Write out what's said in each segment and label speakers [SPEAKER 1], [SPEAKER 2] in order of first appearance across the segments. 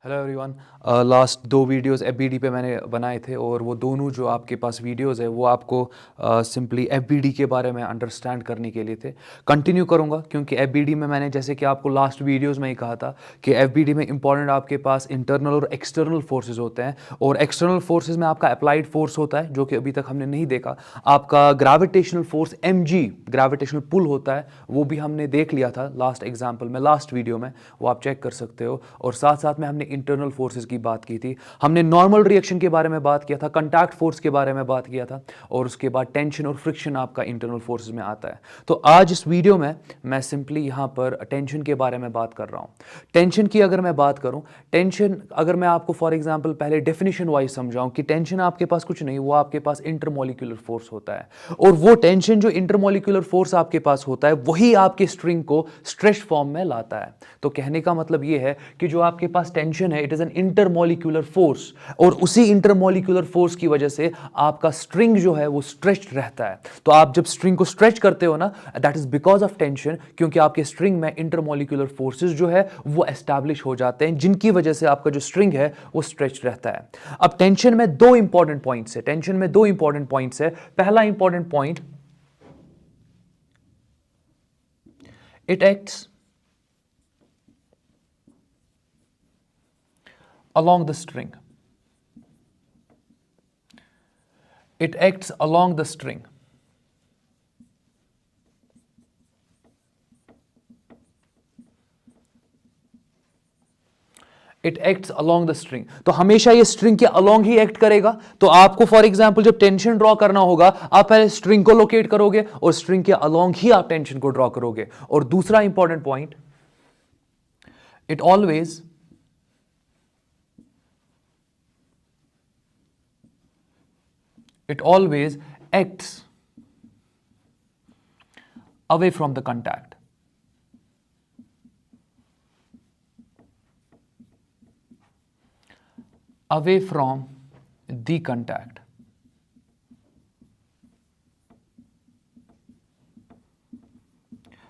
[SPEAKER 1] Hello everyone. Last दो videos FBD पे मैंने बनाए थे और वो दोनों जो आपके पास वीडियोस है वो आपको सिंपली एफबीडी के बारे में अंडरस्टैंड करने के लिए थे। कंटिन्यू करूँगा क्योंकि एफबीडी में मैंने जैसे कि आपको लास्ट वीडियोस में ही कहा था कि एफबीडी में इंपॉर्टेंट आपके पास इंटरनल और एक्सटर्नल फोर्सेज होते हैं और एक्सटर्नल फोर्सेज में आपका अप्लाइड फोर्स होता है जो कि अभी तक हमने नहीं देखा। आपका gravitational force mg gravitational pull होता है, वो भी हमने देख लिया था लास्ट एग्जाम्पल में, लास्ट वीडियो में, वो आप चेक कर सकते हो। और साथ साथ में हमने इंटरनल फोर्सेस की बात की थी, हमने नॉर्मल रिएक्शन के बारे में बात किया था, कंटैक्ट फोर्स के बारे में बात किया था और उसके बाद टेंशन और फ्रिक्शन आपका इंटरनल फोर्सेस में आता है। तो आज इस वीडियो में मैं सिंपली यहां पर टेंशन के बारे में बात कर रहा हूं। टेंशन की अगर मैं बात करूं, टेंशन अगर मैं आपको फॉर एग्जांपल पहले डेफिनेशन वाइज समझाऊं कि टेंशन आपके पास कुछ नहीं, वो आपके पास इंटरमोलिक्यूलर फोर्स होता है और वो टेंशन जो इंटरमोलिक्यूलर फोर्स आपके पास होता है वही आपके स्ट्रिंग को स्ट्रेच फॉर्म में लाता है। तो कहने का मतलब ये है कि जो आपके पास टेंशन है it is an intermolecular force और उसी इंटरमोलिक्यूलर फोर्स की वजह से आपका स्ट्रिंग जो है वो स्ट्रेच्ड रहता है। तो आप जब स्ट्रिंग को स्ट्रेच करते हो ना, that is because of tension, क्योंकि आपके स्ट्रिंग में इंटरमोलिक्यूलर फोर्सेस जो है वो एस्टैब्लिश हो जाते हैं जिनकी वजह से आपका जो स्ट्रिंग है वो स्ट्रेच रहता है। अब टेंशन में दो इंपॉर्टेंट पॉइंट्स है, टेंशन में दो इंपॉर्टेंट पॉइंट्स है। पहला important point, it acts along the string. It acts along the string. It acts along the string, तो हमेशा ये स्ट्रिंग के अलॉन्ग ही एक्ट करेगा। तो आपको फॉर एग्जांपल जब टेंशन ड्रॉ करना होगा, आप पहले स्ट्रिंग को लोकेट करोगे और स्ट्रिंग के अलॉन्ग ही आप टेंशन को ड्रॉ करोगे। और दूसरा important point, it always acts away from the contact. Away from the contact.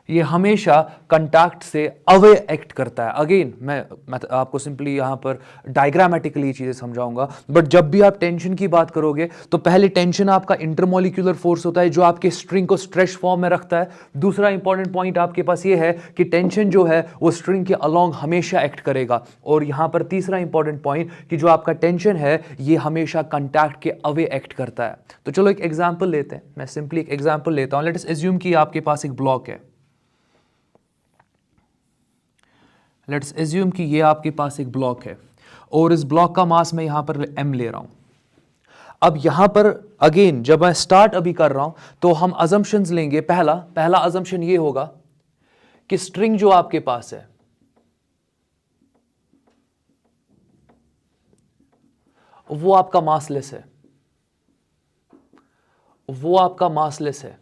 [SPEAKER 1] ये हमेशा कंटैक्ट से अवे एक्ट करता है। अगेन मैं आपको सिंपली यहां पर डायग्रामेटिकली चीजें समझाऊंगा, बट जब भी आप टेंशन की बात करोगे तो पहले टेंशन आपका इंटरमोलिक्यूलर फोर्स होता है जो आपके स्ट्रिंग को स्ट्रेच फॉर्म में रखता है। दूसरा इंपॉर्टेंट पॉइंट आपके पास ये है कि टेंशन जो है वो स्ट्रिंग के अलॉन्ग हमेशा एक्ट करेगा। और यहां पर तीसरा इंपॉर्टेंट पॉइंट कि जो आपका टेंशन है ये हमेशा कंटैक्ट के अवे एक्ट करता है। तो चलो एक एग्जाम्पल लेते हैं, मैं सिंपली एक एग्जाम्पल लेता हूं। लेट अस एज्यूम कि आपके पास एक ब्लॉक है। लेट्स एज्यूम कि ये आपके पास एक ब्लॉक है और इस ब्लॉक का मास मैं यहां पर m ले रहा हूं। अब यहां पर अगेन जब मैं स्टार्ट अभी कर रहा हूं तो हम अजम्पशंस लेंगे। पहला अजम्पशन ये होगा कि स्ट्रिंग जो आपके पास है वो आपका मासलेस है, वो आपका मासलेस है।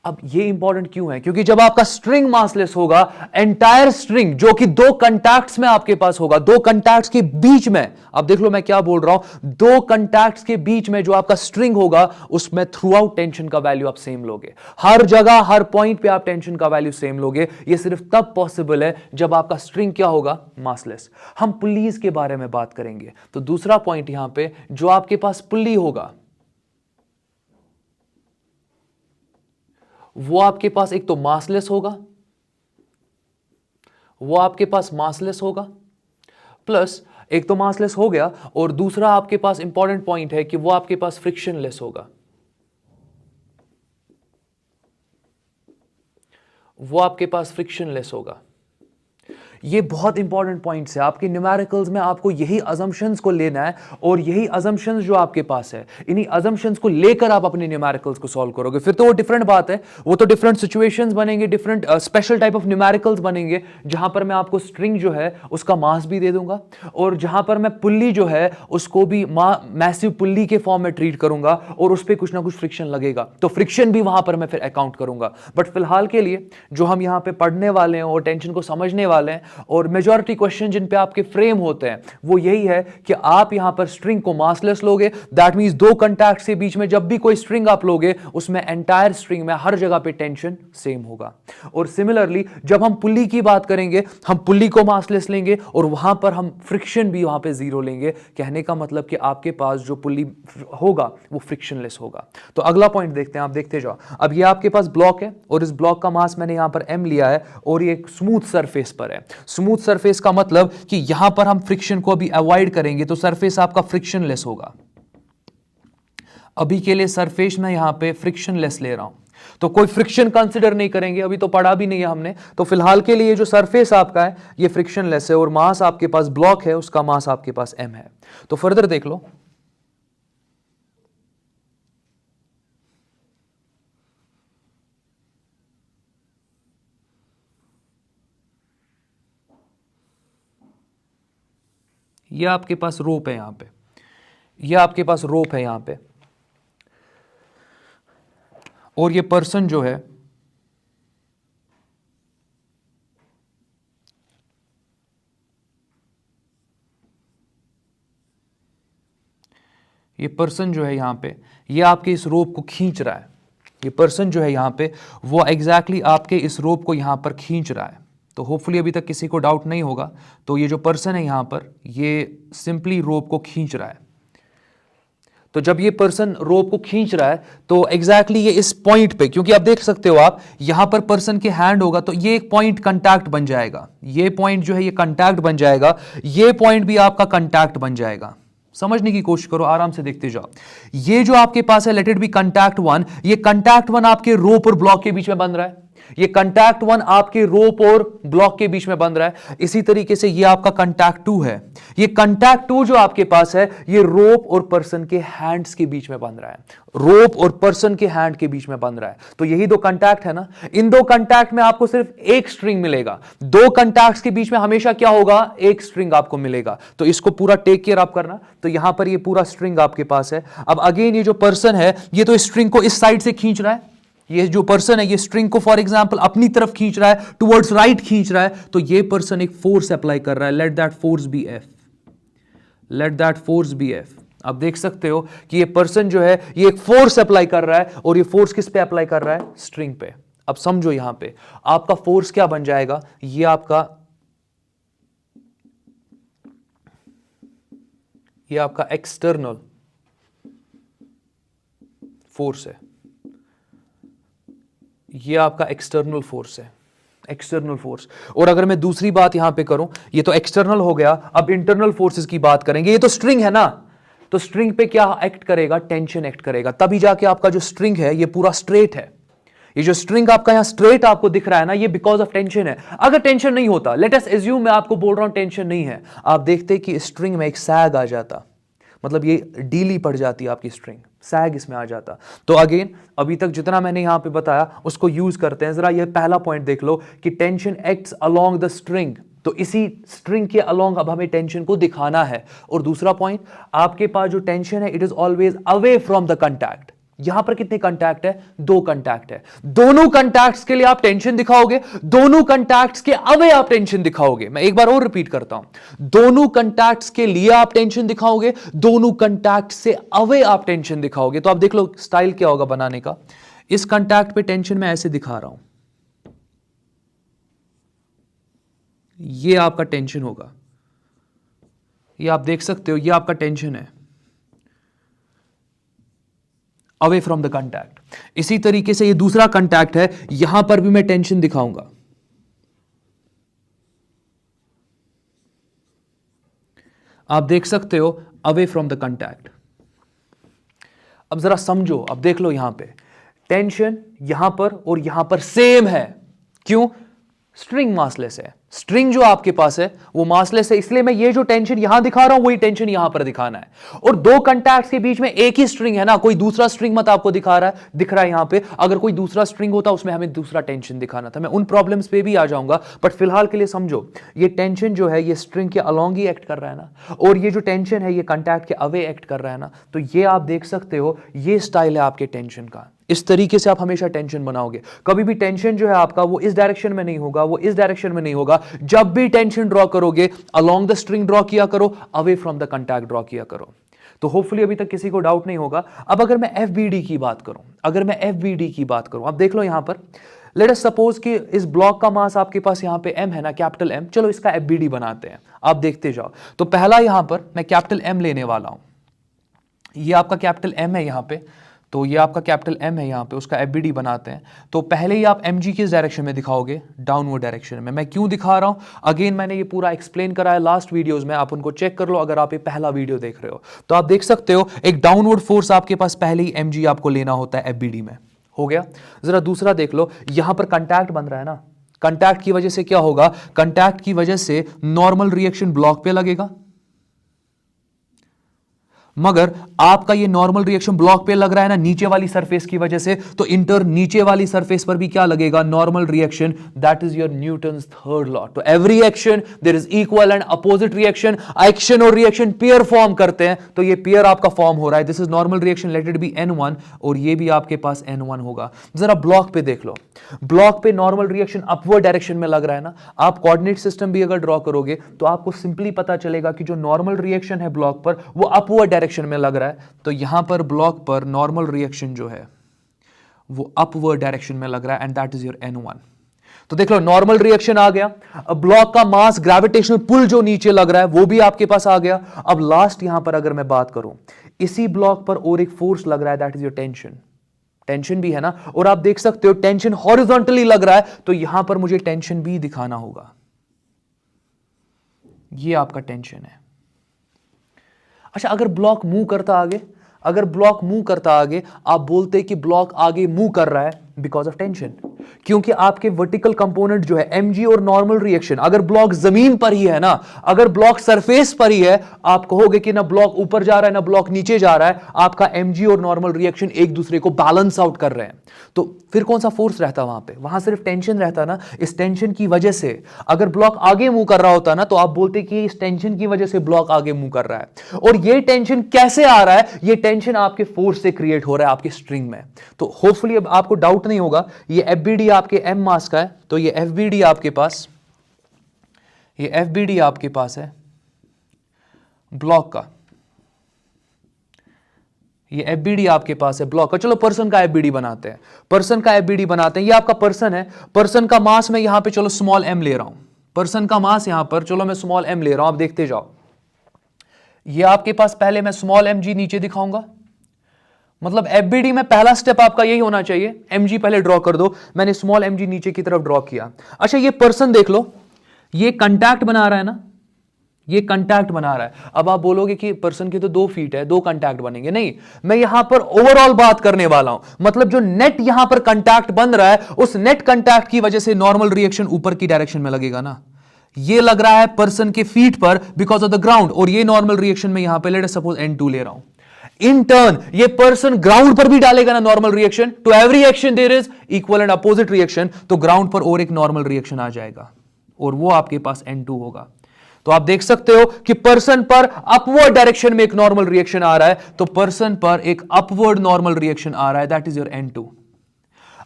[SPEAKER 1] अब ये इंपॉर्टेंट क्यों है? क्योंकि जब आपका स्ट्रिंग मासलेस होगा, एंटायर स्ट्रिंग जो कि दो कंटैक्ट्स में आपके पास होगा, दो कंटैक्ट्स के बीच में, अब देख लो मैं क्या बोल रहा हूं, दो कंटैक्ट्स के बीच में जो आपका स्ट्रिंग होगा उसमें थ्रू आउट टेंशन का वैल्यू आप सेम लोगे। हर जगह हर पॉइंट पे आप टेंशन का वैल्यू सेम लोगे। ये सिर्फ तब पॉसिबल है जब आपका स्ट्रिंग क्या होगा? मासलेस। हम पुल्लीज के बारे में बात करेंगे। तो दूसरा पॉइंट यहां पे, जो आपके पास पुल्ली होगा वो आपके पास एक तो मासलेस होगा, वो आपके पास मासलेस होगा, प्लस एक तो मासलेस हो गया और दूसरा आपके पास इंपॉर्टेंट पॉइंट है कि वो आपके पास फ्रिक्शनलेस होगा। वो आपके पास फ्रिक्शनलेस होगा। ये बहुत इंपॉर्टेंट पॉइंट्स है। आपके न्यूमेरिकल्स में आपको यही अजम्पशंस को लेना है और यही अजम्पशंस जो आपके पास है, इन्हीं अजम्पशंस को लेकर आप अपने न्यूमेरिकल्स को सॉल्व करोगे। फिर तो वो डिफरेंट बात है, वो तो डिफरेंट सिचुएशंस बनेंगे, different special type of numericals बनेंगे जहां पर मैं आपको स्ट्रिंग जो है उसका मास भी दे दूंगा और जहां पर मैं पुल्ली जो है उसको भी मैसिव पुल्ली के फॉर्म में ट्रीट करूंगा और उस पर कुछ ना कुछ फ्रिक्शन लगेगा, तो फ्रिक्शन भी वहां पर मैं फिर अकाउंट करूंगा। बट फिलहाल के लिए जो हम यहां पे पढ़ने वाले हैं और टेंशन को समझने वाले हैं और मेजॉरिटी क्वेश्चन जिन पे आपके फ्रेम होते हैं वो यही है कि आप यहां पर स्ट्रिंग को मासलेस लोगे, दैट मींस दो कॉन्टैक्ट्स के बीच में जब भी कोई स्ट्रिंग आप लोगे उसमें एंटायर स्ट्रिंग में हर जगह पे टेंशन सेम होगा। और सिमिलरली जब हम पुल्ली की बात करेंगे हम पुल्ली को मासलेस लेंगे और वहां पर हम फ्रिक्शन भी वहां पे जीरो लेंगे। कहने का मतलब कि आपके पास जो पुल्ली होगा वो फ्रिक्शनलेस होगा। तो अगला पॉइंट देखते हैं, आप देखते जाओ। अब ये आपके पास ब्लॉक है और इस ब्लॉक का मास मैंने यहां पर m लिया है और ये एक स्मूथ सरफेस पर है। स्मूथ सरफेस का मतलब कि यहां पर हम फ्रिक्शन को अभी अवॉइड करेंगे तो सरफेस आपका फ्रिक्शनलेस होगा। अभी के लिए सरफेस मैं यहां पे फ्रिक्शनलेस ले रहा हूं, तो कोई फ्रिक्शन कंसीडर नहीं करेंगे, अभी तो पढ़ा भी नहीं है हमने। तो फिलहाल के लिए जो सरफेस आपका है ये फ्रिक्शनलेस है और मास आपके पास ब्लॉक है, उसका मास आपके पास m है। तो फर्दर देख लो, ये आपके पास रोप है यहां पे, ये आपके पास रोप है यहां पे, और ये पर्सन जो है ये पर्सन जो है यहां पे ये आपके इस रोप को खींच रहा है। ये पर्सन जो है यहां पे वो एग्जैक्टली आपके इस रोप को यहां पर खींच रहा है। तो होपफुली अभी तक किसी को डाउट नहीं होगा। तो ये जो पर्सन है यहां पर ये सिंपली रोप को खींच रहा है। तो जब ये पर्सन रोप को खींच रहा है तो एग्जैक्टली ये इस पॉइंट पे, क्योंकि आप देख सकते हो आप यहां पर पर्सन के हैंड होगा तो ये एक पॉइंट कंटैक्ट बन जाएगा। ये पॉइंट जो है ये कंटैक्ट बन जाएगा, ये पॉइंट भी आपका कंटैक्ट बन जाएगा। समझने की कोशिश करो, आराम से देखते जाओ। ये जो आपके पास है let it be contact one, ये कंटैक्ट वन आपके रोप और ब्लॉक के बीच में बन रहा है। ये कंटैक्ट वन आपके रोप और ब्लॉक के बीच में बन रहा है। इसी तरीके से ये आपका कंटैक्ट टू है। ये कंटैक्ट टू जो आपके पास है ये रोप और पर्सन के हैंड्स के बीच में बन रहा है। रोप और पर्सन के हैंड के बीच में बन रहा है। तो यही दो कंटैक्ट है ना। इन दो कंटैक्ट में आपको सिर्फ एक स्ट्रिंग मिलेगा। दो कंटैक्ट्स के बीच में हमेशा क्या होगा, एक स्ट्रिंग आपको मिलेगा। तो इसको पूरा टेक केयर आप करना। तो यहां पर ये पूरा स्ट्रिंग आपके पास है। अब अगेन ये जो पर्सन है ये तो स्ट्रिंग को इस साइड से खींच रहा है। ये जो पर्सन है ये स्ट्रिंग को फॉर एग्जांपल अपनी तरफ खींच रहा है, टुवर्ड्स राइट खींच रहा है। तो ये पर्सन एक फोर्स अप्लाई कर रहा है। Let that force be F, let that force be F. आप देख सकते हो कि ये पर्सन जो है ये एक फोर्स अप्लाई कर रहा है और ये फोर्स किस पे अप्लाई कर रहा है, स्ट्रिंग पे। अब समझो यहां पे आपका फोर्स क्या बन जाएगा, ये आपका एक्सटर्नल फोर्स है। ये आपका एक्सटर्नल फोर्स है, एक्सटर्नल फोर्स। और अगर मैं दूसरी बात यहां पे करूं, ये तो एक्सटर्नल हो गया, अब इंटरनल फोर्सेस की बात करेंगे। ये तो स्ट्रिंग है ना, तो स्ट्रिंग पे क्या एक्ट करेगा, टेंशन एक्ट करेगा। तभी जाके आपका जो स्ट्रिंग है ये पूरा स्ट्रेट है। ये जो स्ट्रिंग आपका यहां स्ट्रेट आपको दिख रहा है ना, ये बिकॉज ऑफ टेंशन है। अगर टेंशन नहीं होता, लेट अस एज्यूम, मैं आपको बोल रहा हूं टेंशन नहीं है, आप देखते कि स्ट्रिंग में एक सैग आ जाता, मतलब ये डीली पड़ जाती आपकी स्ट्रिंग, सैग इसमें आ जाता। तो अगेन अभी तक जितना मैंने यहां पे बताया उसको यूज करते हैं। जरा ये पहला पॉइंट देख लो कि tension acts along the string. तो इसी स्ट्रिंग के अलोंग अब हमें टेंशन को दिखाना है। और दूसरा पॉइंट, आपके पास जो टेंशन है it is always away from the contact. यहां पर कितने कंटैक्ट है, दो कंटैक्ट है। दोनों कंटैक्ट्स के लिए आप टेंशन दिखाओगे, दोनों कंटैक्ट्स के अवे आप टेंशन दिखाओगे। मैं एक बार और रिपीट करता हूं, दोनों कंटैक्ट्स के लिए आप टेंशन दिखाओगे, दोनों कंटैक्ट से अवे आप टेंशन दिखाओगे। तो आप देख लो स्टाइल क्या होगा बनाने का। इस कंटैक्ट पे टेंशन मैं ऐसे दिखा रहा हूं, ये आपका टेंशन होगा, ये आप देख सकते हो, ये आपका टेंशन है अवे फ्रॉम द कंटैक्ट। इसी तरीके से ये दूसरा कंटैक्ट है, यहां पर भी मैं टेंशन दिखाऊंगा, आप देख सकते हो अवे फ्रॉम द कंटैक्ट। अब जरा समझो, अब देख लो यहां पे टेंशन यहां पर और यहां पर सेम है। क्यों, स्ट्रिंग मासलेस है। स्ट्रिंग जो आपके पास है वो मासलेस है, इसलिए मैं ये जो टेंशन यहां दिखा रहा हूं वही टेंशन यहां पर दिखाना है। और दो कंटैक्ट्स के बीच में एक ही स्ट्रिंग है ना, कोई दूसरा स्ट्रिंग मत आपको दिख रहा है यहां पे। अगर कोई दूसरा स्ट्रिंग होता उसमें हमें दूसरा टेंशन दिखाना था। मैं उन प्रॉब्लम्स पे भी आ जाऊंगा, बट फिलहाल के लिए समझो ये टेंशन जो है ये स्ट्रिंग के अलोंग ही एक्ट कर रहा है ना, और ये जो टेंशन है ये कंटैक्ट के अवे एक्ट कर रहा है ना। तो ये आप देख सकते हो ये स्टाइल है आपके टेंशन का। इस तरीके से आप हमेशा टेंशन बनाओगे। कभी भी टेंशन जो है आपका वो इस डायरेक्शन में नहीं होगा, वो इस डायरेक्शन में नहीं होगा। जब भी टेंशन ड्रॉ करोगे अलोंग द स्ट्रिंग ड्रॉ किया करो, away from the contact draw किया करो। तो होपफुली अभी तक किसी को डाउट नहीं होगा। अब अगर मैं एफबीडी की बात करूं, अब देख लो यहां पर, लेट अस सपोज कि इस ब्लॉक का मास आपके पास यहां पे m है ना, कैपिटल M। चलो इसका एफबीडी बनाते हैं, आप देखते जाओ। तो पहला यहां पर मैं कैपिटल M लेने वाला हूं, ये आपका कैपिटल M है यहां पे, तो ये आपका कैपिटल M है यहाँ पे, उसका एफबीडी बनाते हैं। तो पहले ही आप mg किस डायरेक्शन में दिखाओगे, डाउनवर्ड डायरेक्शन में। मैं क्यों दिखा रहा हूँ, अगेन मैंने ये पूरा एक्सप्लेन करा है लास्ट वीडियोस में, आप उनको चेक कर लो अगर आप ये पहला वीडियो देख रहे हो। तो आप देख सकते हो एक डाउनवर्ड फोर्स आपके पास पहले ही mg आपको लेना होता है एफबीडी में। हो गया। जरा दूसरा देख लो, यहां पर कंटैक्ट बन रहा है ना, कंटैक्ट की वजह से क्या होगा, कंटैक्ट की वजह से नॉर्मल रिएक्शन ब्लॉक पे लगेगा, मगर आपका ये नॉर्मल रिएक्शन ब्लॉक पे लग रहा है ना नीचे वाली सरफेस की वजह से, तो इंटर नीचे वाली सरफेस पर भी क्या लगेगा, normal reaction. That is your Newton's third law. तो every action there is equal and opposite reaction. Action और रिएक्शन पेयर फॉर्म करते हैं, तो ये पेयर आपका फॉर्म हो रहा है। This is normal reaction, let it be n1, और ये भी आपके पास n1 होगा। जरा ब्लॉक पे देख लो, ब्लॉक पे नॉर्मल रिएक्शन अपवर्ड डायरेक्शन में लग रहा है ना। आप कोऑर्डिनेट सिस्टम भी अगर ड्रॉ करोगे तो आपको सिंपली पता चलेगा कि जो नॉर्मल रिएक्शन है ब्लॉक पर वो अपवर्ड डायरेक्शन में लग रहा है। तो यहां पर ब्लॉक पर नॉर्मल रिएक्शन जो है वो अपवर्ड डायरेक्शन में लग रहा है, and that is your n1। तो देख लो नॉर्मल रिएक्शन आ गया। अब ब्लॉक का मास ग्रेविटेशनल पुल जो नीचे लग रहा है वो भी आपके पास आ गया। अब लास्ट यहां पर अगर मैं बात करूं, इसी ब्लॉक पर और एक फोर्स लग रहा है, that is your tension. Tension भी है ना, और आप देख सकते हो टेंशन हॉरिजॉन्टली लग रहा है, तो यहां पर मुझे टेंशन भी दिखाना होगा। ये आपका टेंशन है। अच्छा, अगर ब्लॉक मूव करता आगे, अगर ब्लॉक मूव करता आगे, आप बोलते कि ब्लॉक आगे मूव कर रहा है बिकॉज ऑफ टेंशन, क्योंकि आपके वर्टिकल कंपोनेंट जो है mg और नॉर्मल रिएक्शन, अगर ब्लॉक जमीन पर ही है ना, अगर ब्लॉक सरफेस पर ही है, आप कहोगे कि ना ब्लॉक ऊपर जा रहा है ना ब्लॉक नीचे जा रहा है, आपका mg और नॉर्मल रिएक्शन एक दूसरे को बैलेंस आउट कर रहे हैं। तो फिर कौन सा फोर्स रहता वहां पे, वहां सिर्फ टेंशन रहता ना। इस टेंशन की वजह से अगर ब्लॉक आगे मूव कर रहा होता ना, तो आप बोलते कि इस टेंशन की वजह से ब्लॉक आगे मूव कर रहा है। और ये टेंशन कैसे आ रहा है, ये टेंशन आपके फोर्स से क्रिएट हो रहा है आपके स्ट्रिंग में। तो होपफुली अब आपको डाउट नहीं होगा। ये एफबीडी आपके m मास का है, तो ये एफबीडी आपके पास, ये एफबीडी आपके पास है ब्लॉक का, ये एफबीडी आपके पास है ब्लॉक का। चलो पर्सन का एफबीडी बनाते हैं, पर्सन का एफबीडी बनाते हैं। ये आपका पर्सन है, पर्सन का मास में यहां पे चलो स्मॉल m ले रहा हूं, पर्सन का मास यहां पर चलो मैं स्मॉल m ले रहा हूं। आप देखते जाओ, ये आपके पास पहले मैं स्मॉल mg नीचे दिखाऊंगा, मतलब एफबीडी में पहला स्टेप आपका यही होना चाहिए, mg पहले ड्रॉ कर दो। मैंने स्मॉल mg नीचे की तरफ ड्रॉ किया। अच्छा, ये पर्सन देख लो, ये कंटैक्ट बना रहा है ना, ये कंटैक्ट बना रहा है। अब आप बोलोगे कि पर्सन के तो 2 फीट है, 2 कंटैक्ट बनेंगे। नहीं, मैं यहां पर ओवरऑल बात करने वाला हूं। मतलब जो नेट यहां पर कंटैक्ट बन रहा है, उस नेट कंटैक्ट की वजह से नॉर्मल रिएक्शन ऊपर की डायरेक्शन में लगेगा ना। ये लग रहा है पर्सन के फीट पर बिकॉज ऑफ द ग्राउंड, और ये नॉर्मल रिएक्शन में यहां पे लेट अस सपोज n2 ले रहा हूं। इन टर्न ये पर्सन ग्राउंड पर भी डालेगा ना normal reaction. To every action there is equal and opposite reaction, तो ग्राउंड पर और एक नॉर्मल रिएक्शन आ जाएगा, और वो आपके पास n2 होगा। तो आप देख सकते हो कि पर्सन पर अपवर्ड डायरेक्शन में एक नॉर्मल रिएक्शन आ रहा है, तो पर्सन पर एक अपवर्ड नॉर्मल रिएक्शन आ रहा है, दैट इज योर n2।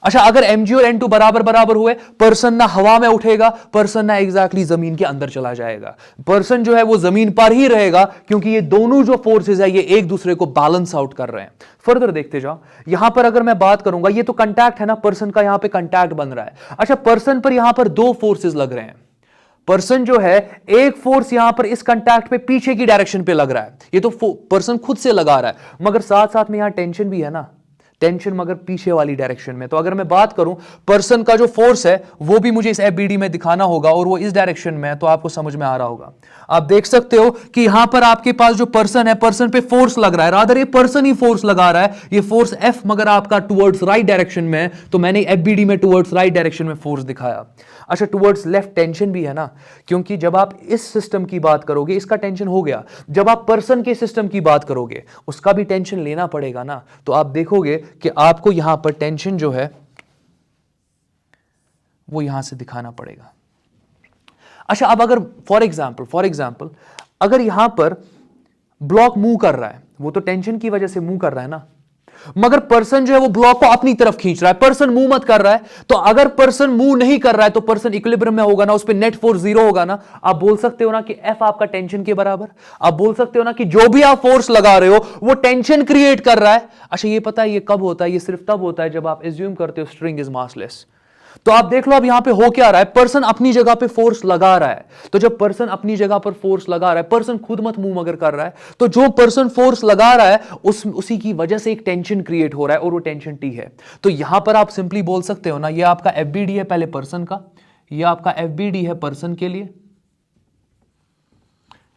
[SPEAKER 1] अच्छा, अगर mg और n2 बराबर बराबर हुए, पर्सन ना हवा में उठेगा, पर्सन ना एग्जैक्टली जमीन के अंदर चला जाएगा। पर्सन जो है वो जमीन पर ही रहेगा, क्योंकि ये दोनों जो फोर्सेस है ये एक दूसरे को बैलेंस आउट कर रहे हैं। फर्दर देखते जाओ, यहां पर अगर मैं बात करूंगा, ये तो कंटैक्ट है ना, पर्सन का यहां पे कंटैक्ट बन रहा है। अच्छा, पर्सन पर यहां पर 2 फोर्सेस लग रहे हैं। पर्सन जो है, एक फोर्स यहां पर इस कंटैक्ट पे पीछे की डायरेक्शन पे लग रहा है, ये तो पर्सन खुद से लगा रहा है, मगर साथ साथ में यहां टेंशन भी है ना, टेंशन मगर पीछे वाली डायरेक्शन में। तो अगर मैं बात करूं पर्सन का जो फोर्स है वो भी मुझे इस एफबीडी में दिखाना होगा, और वो इस डायरेक्शन में है, तो आपको समझ में आ रहा होगा। आप देख सकते हो कि यहां पर आपके पास जो पर्सन है, पर्सन पे फोर्स लग रहा है, रादर ये पर्सन ही फोर्स लगा रहा है। ये फोर्स F मगर आपका टुवर्ड्स राइट डायरेक्शन में है, तो मैंने एफबीडी में टुवर्ड्स राइट डायरेक्शन में फोर्स दिखाया। अच्छा, टुवर्ड्स लेफ्ट टेंशन भी है ना, क्योंकि जब आप इस सिस्टम की बात करोगे इसका टेंशन हो गया, जब आप पर्सन के सिस्टम की बात करोगे उसका भी टेंशन लेना पड़ेगा ना। तो आप देखोगे कि आपको यहां पर टेंशन जो है वो यहां से दिखाना पड़ेगा। अच्छा, अब अगर फॉर एग्जाम्पल अगर यहां पर ब्लॉक मूव कर रहा है, वो तो टेंशन की वजह से मूव कर रहा है ना, मगर पर्सन जो है वो ब्लॉक को अपनी तरफ खींच रहा है, पर्सन मूव मत कर रहा है। तो अगर पर्सन मूव नहीं कर रहा है तो पर्सन इक्विलिब्रियम में होगा ना, उस पर नेट फोर्स जीरो होगा ना। आप बोल सकते हो ना कि एफ आपका टेंशन के बराबर। आप बोल सकते हो ना कि जो भी आप फोर्स लगा रहे हो वो टेंशन क्रिएट कर रहा है। अच्छा ये पता है ये कब होता है? ये सिर्फ तब होता है जब आप एज्यूम करते हो स्ट्रिंग इज मासलेस। तो आप देख लो अब यहां पे हो क्या रहा है, पर्सन अपनी जगह पे फोर्स लगा रहा है। तो जब पर्सन अपनी जगह पर फोर्स लगा रहा है, पर्सन खुद मत मूव मगर कर रहा है, तो जो पर्सन फोर्स लगा रहा है उसी की वजह से एक टेंशन क्रिएट हो रहा है और वो टेंशन टी है। तो यहां पर आप सिंपली बोल सकते हो ना, ये आपका एफबीडी है पहले पर्सन का, ये आपका एफबीडी है पर्सन के लिए,